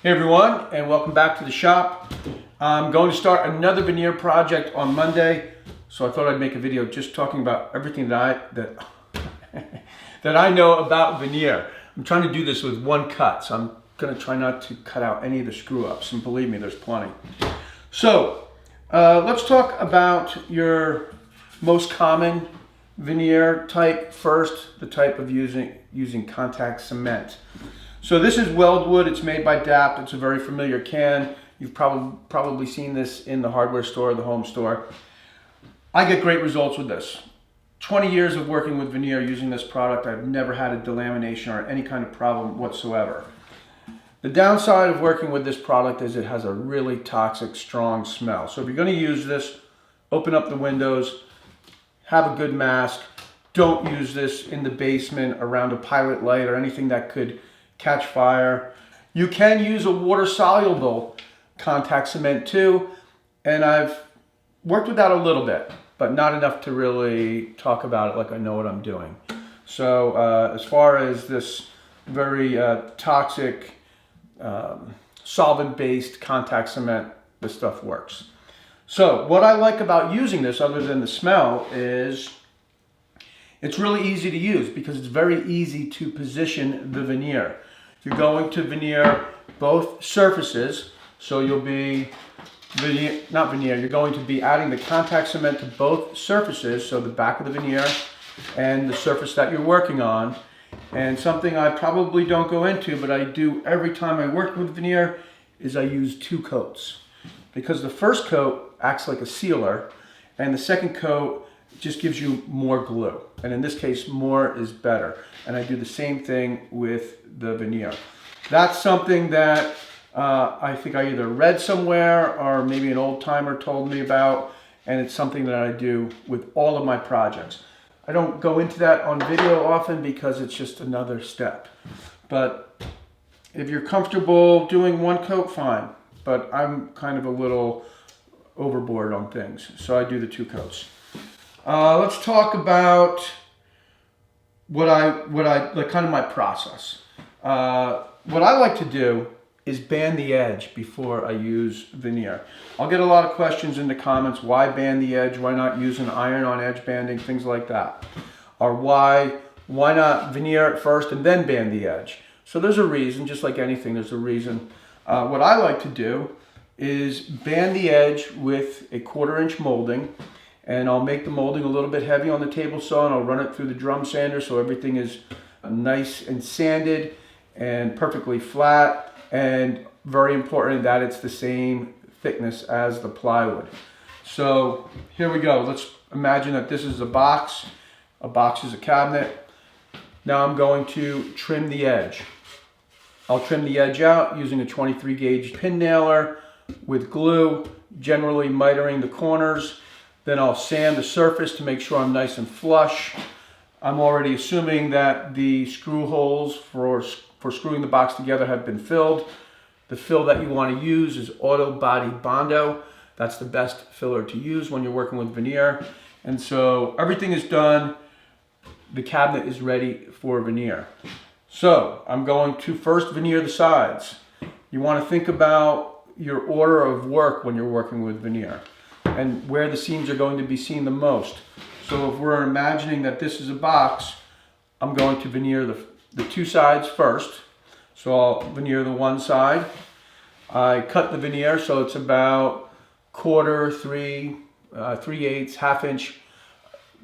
Hey everyone, and welcome back to the shop. I'm going to start another veneer project on Monday, so I thought I'd make a video just talking about everything that I know about veneer. I'm trying to do this with one cut, so I'm going to try not to cut out any of the screw-ups, and believe me, there's plenty. So, let's talk about your most common veneer type first, the type of using contact cement. So this is Weldwood. It's made by DAP. It's a very familiar can. You've probably seen this in the hardware store, the home store. I get great results with this. 20 years of working with veneer using this product, I've never had a delamination or any kind of problem whatsoever. The downside of working with this product is it has a really toxic, strong smell. So if you're going to use this, open up the windows, have a good mask. Don't use this in the basement around a pilot light or anything that could catch fire. You can use a water-soluble contact cement too, and I've worked with that a little bit, but not enough to really talk about it like I know what I'm doing. So as far as this very toxic solvent-based contact cement, this stuff works. So what I like about using this, other than the smell, is it's really easy to use because it's very easy to position the veneer. You're going to veneer both surfaces, so you'll be you're going to be adding the contact cement to both surfaces, so the back of the veneer and the surface that you're working on. And something I probably don't go into, but I do every time I work with veneer, is I use 2 coats. Because the first coat acts like a sealer, and the second coat just gives you more glue. And in this case, more is better. And I do the same thing with the veneer. That's something that I think I either read somewhere or maybe an old timer told me about, and it's something that I do with all of my projects. I don't go into that on video often because it's just another step. But if you're comfortable doing 1 coat, fine. But I'm kind of a little overboard on things, so I do the 2 coats. Let's talk about what I like, kind of my process. What I like to do is band the edge before I use veneer. I'll get a lot of questions in the comments. Why band the edge? Why not use an iron-on edge banding? Things like that. Or why not veneer it first and then band the edge? So there's a reason, just like anything, there's a reason. What I like to do is band the edge with a 1/4 inch molding, and I'll make the molding a little bit heavy on the table saw, and I'll run it through the drum sander so everything is nice and sanded and perfectly flat, and very important that it's the same thickness as the plywood. So here we go. Let's imagine that this is a box. A box is a cabinet. Now I'm going to trim the edge. I'll trim the edge out using a 23 gauge pin nailer with glue, generally mitering the corners. Then I'll sand the surface to make sure I'm nice and flush. I'm already assuming that the screw holes for screwing the box together have been filled. The fill that you want to use is Auto Body Bondo. That's the best filler to use when you're working with veneer. And so everything is done. The cabinet is ready for veneer. So I'm going to first veneer the sides. You want to think about your order of work when you're working with veneer and where the seams are going to be seen the most. So if we're imagining that this is a box, I'm going to veneer the 2 sides first. So I'll veneer the one side. I cut the veneer so it's about 1/4, 3/8, 1/2 inch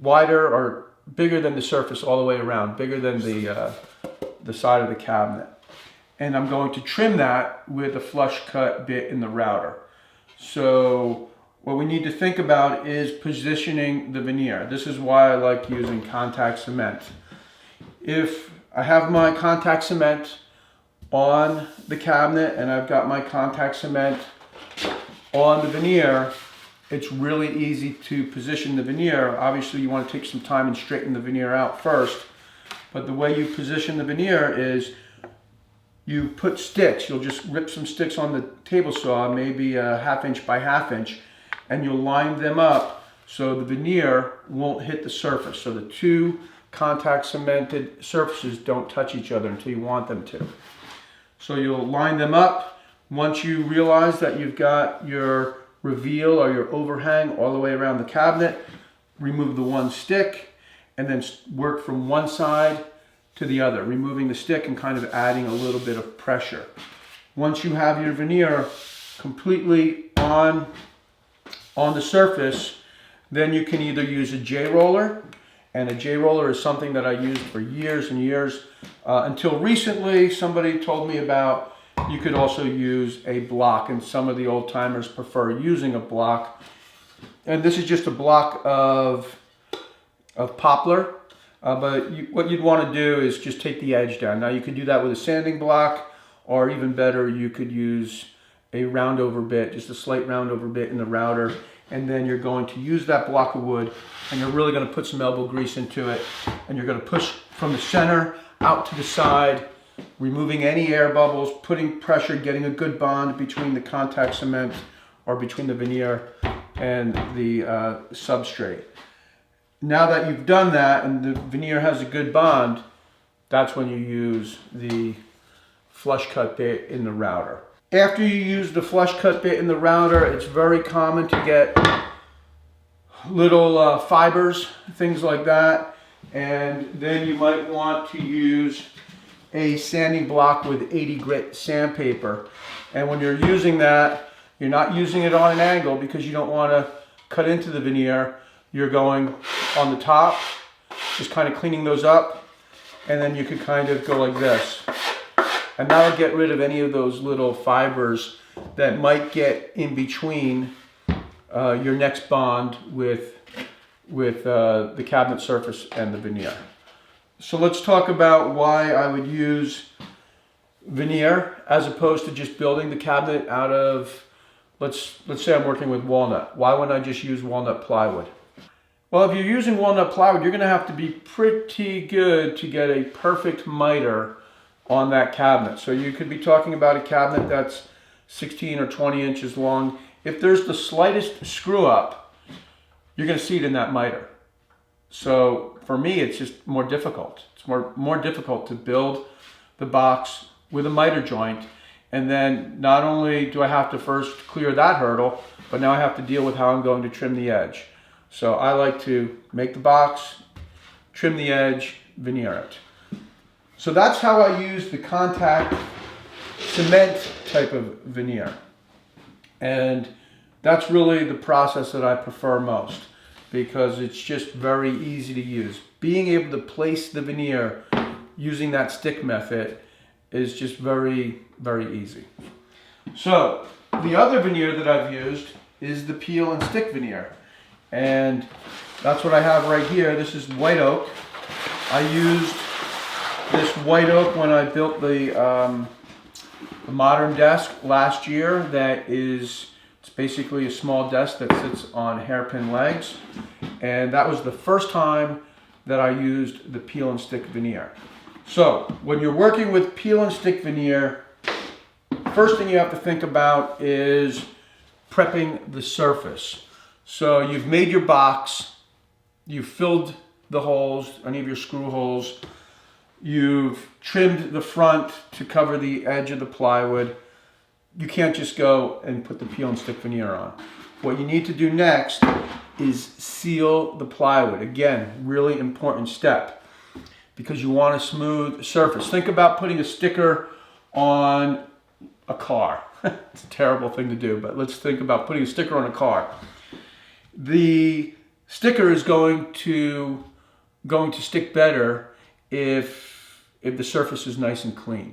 wider or bigger than the surface all the way around, bigger than the side of the cabinet. And I'm going to trim that with a flush cut bit in the router. So what we need to think about is positioning the veneer. This is why I like using contact cement. If I have my contact cement on the cabinet and I've got my contact cement on the veneer, it's really easy to position the veneer. Obviously you want to take some time and straighten the veneer out first, but the way you position the veneer is you put sticks. You'll just rip some sticks on the table saw, maybe a 1/2 inch by 1/2 inch, and you'll line them up so the veneer won't hit the surface. So the 2 contact cemented surfaces don't touch each other until you want them to. So you'll line them up, Once you realize that you've got your reveal or your overhang all the way around the cabinet, remove the one stick and then work from one side to the other, removing the stick and kind of adding a little bit of pressure. Once you have your veneer completely on the surface, then you can either use a J-roller, and a J-roller is something that I used for years and years. Until recently, somebody told me about you could also use a block, and some of the old timers prefer using a block. And this is just a block of poplar, but what you'd want to do is just take the edge down. Now you could do that with a sanding block, or even better, you could use a round over bit, just a slight round over bit in the router, and then you're going to use that block of wood and you're really going to put some elbow grease into it, and you're going to push from the center out to the side, removing any air bubbles, putting pressure, getting a good bond between the contact cement or between the veneer and the substrate. Now that you've done that and the veneer has a good bond, that's when you use the flush cut bit in the router. After you use the flush cut bit in the router, it's very common to get little fibers, things like that, and then you might want to use a sanding block with 80 grit sandpaper. And when you're using that, you're not using it on an angle because you don't want to cut into the veneer. You're going on the top, just kind of cleaning those up, and then you could kind of go like this. And that'll get rid of any of those little fibers that might get in between your next bond with the cabinet surface and the veneer. So let's talk about why I would use veneer as opposed to just building the cabinet out of, let's say I'm working with walnut. Why wouldn't I just use walnut plywood? Well, if you're using walnut plywood, you're going to have to be pretty good to get a perfect miter on that cabinet. So you could be talking about a cabinet that's 16 or 20 inches long. If there's the slightest screw up, you're going to see it in that miter. So for me, it's just more difficult. It's more difficult to build the box with a miter joint. And then not only do I have to first clear that hurdle, but now I have to deal with how I'm going to trim the edge. So I like to make the box, trim the edge, veneer it. So that's how I use the contact cement type of veneer. And that's really the process that I prefer most because it's just very easy to use. Being able to place the veneer using that stick method is just very, very easy. So the other veneer that I've used is the peel and stick veneer. And that's what I have right here. This is white oak. I used this white oak when I built the modern desk last year. It's basically a small desk that sits on hairpin legs. And that was the first time that I used the peel and stick veneer. So when you're working with peel and stick veneer, first thing you have to think about is prepping the surface. So you've made your box, you've filled the holes, any of your screw holes, you've trimmed the front to cover the edge of the plywood. You can't just go and put the peel and stick veneer on. What you need to do next is seal the plywood. Again, really important step because you want a smooth surface. Think about putting a sticker on a car. It's a terrible thing to do, but let's think about putting a sticker on a car. The sticker is going to stick better if the surface is nice and clean.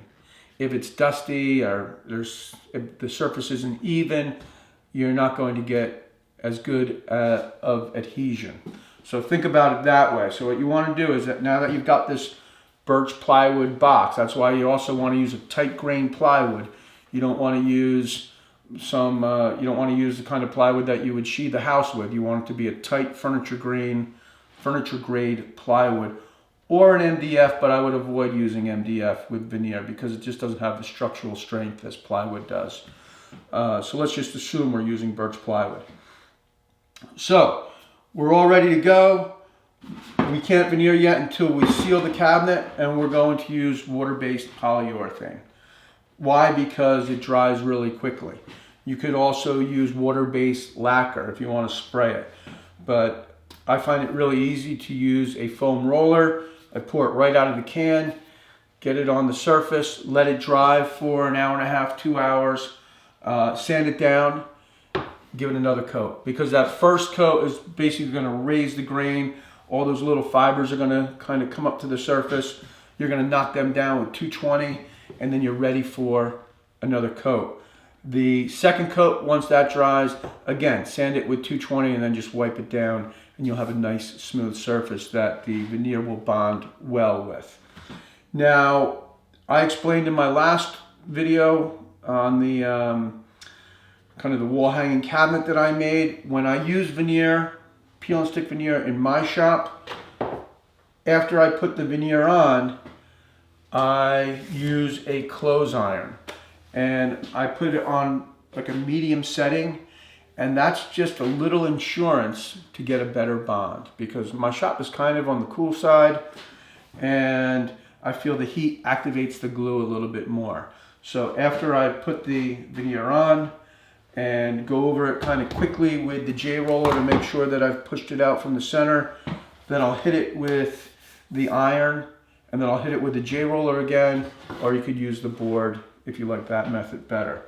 If it's dusty or if the surface isn't even, you're not going to get as good of adhesion. So think about it that way. So what you want to do is that now that you've got this birch plywood box, that's why you also want to use a tight grain plywood. You don't want to use you don't want to use the kind of plywood that you would sheathe the house with. You want it to be a tight furniture grade plywood or an MDF, but I would avoid using MDF with veneer because it just doesn't have the structural strength as plywood does. So let's just assume we're using birch plywood. So we're all ready to go. We can't veneer yet until we seal the cabinet, and we're going to use water-based polyurethane. Why? Because it dries really quickly. You could also use water-based lacquer if you want to spray it. But I find it really easy to use a foam roller. I pour it right out of the can, get it on the surface, let it dry for an hour and a half, 2 hours, sand it down, give it another coat. Because that first coat is basically going to raise the grain. All those little fibers are going to kind of come up to the surface. You're going to knock them down with 220, and then you're ready for another coat. The second coat, once that dries, again, sand it with 220 and then just wipe it down, and you'll have a nice smooth surface that the veneer will bond well with. Now, I explained in my last video on the kind of the wall hanging cabinet that I made, when I use veneer, peel and stick veneer in my shop, after I put the veneer on, I use a clothes iron. And I put it on like a medium setting, and that's just a little insurance to get a better bond, because my shop is kind of on the cool side, and I feel the heat activates the glue a little bit more. So after I put the veneer on and go over it kind of quickly with the J roller to make sure that I've pushed it out from the center, then I'll hit it with the iron, and then I'll hit it with the J roller again, or you could use the board if you like that method better.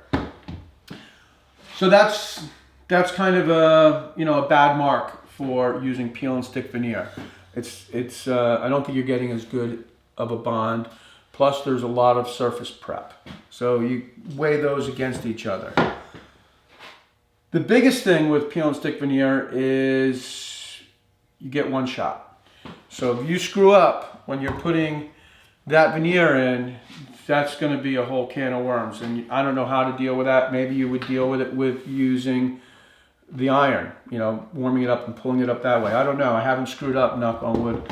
So that's kind of a bad mark for using peel and stick veneer. It's I don't think you're getting as good of a bond. Plus, there's a lot of surface prep. So you weigh those against each other. The biggest thing with peel and stick veneer is you get one shot. So if you screw up when you're putting that veneer in, that's going to be a whole can of worms, and I don't know how to deal with that. Maybe you would deal with it with using the iron, warming it up and pulling it up that way. I don't know. I haven't screwed up, knock on wood,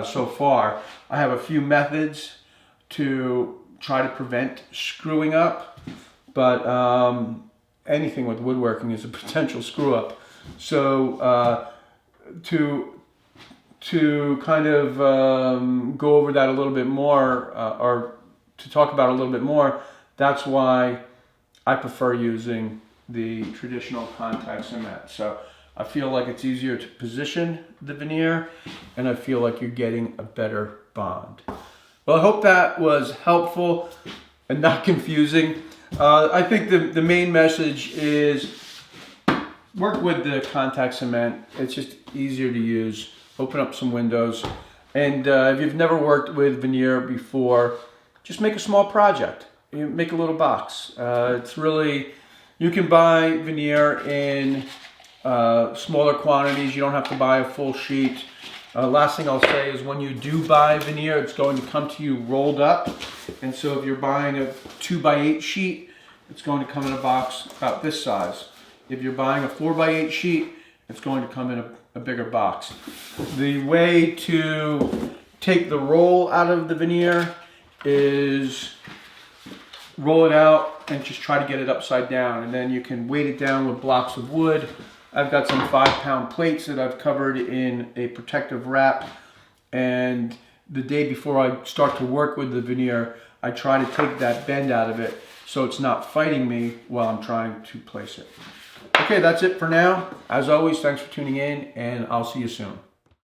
so far. I have a few methods to try to prevent screwing up, but anything with woodworking is a potential screw up. So to kind of go over that a little bit more, or to talk about it a little bit more, that's why I prefer using the traditional contact cement. So I feel like it's easier to position the veneer, and I feel like you're getting a better bond. Well, I hope that was helpful and not confusing. I think the main message is work with the contact cement. It's just easier to use. Open up some windows. And if you've never worked with veneer before, just make a small project. Make a little box. It's really, you can buy veneer in smaller quantities. You don't have to buy a full sheet. Last thing I'll say is when you do buy veneer, it's going to come to you rolled up. And so if you're buying a 2x8 sheet, it's going to come in a box about this size. If you're buying a 4x8 sheet, it's going to come in a bigger box. The way to take the roll out of the veneer is roll it out and just try to get it upside down, and then you can weight it down with blocks of wood. I've got some 5-pound plates that I've covered in a protective wrap, and the day before I start to work with the veneer, I try to take that bend out of it so it's not fighting me while I'm trying to place it. Okay, that's it for now. As always, thanks for tuning in, and I'll see you soon.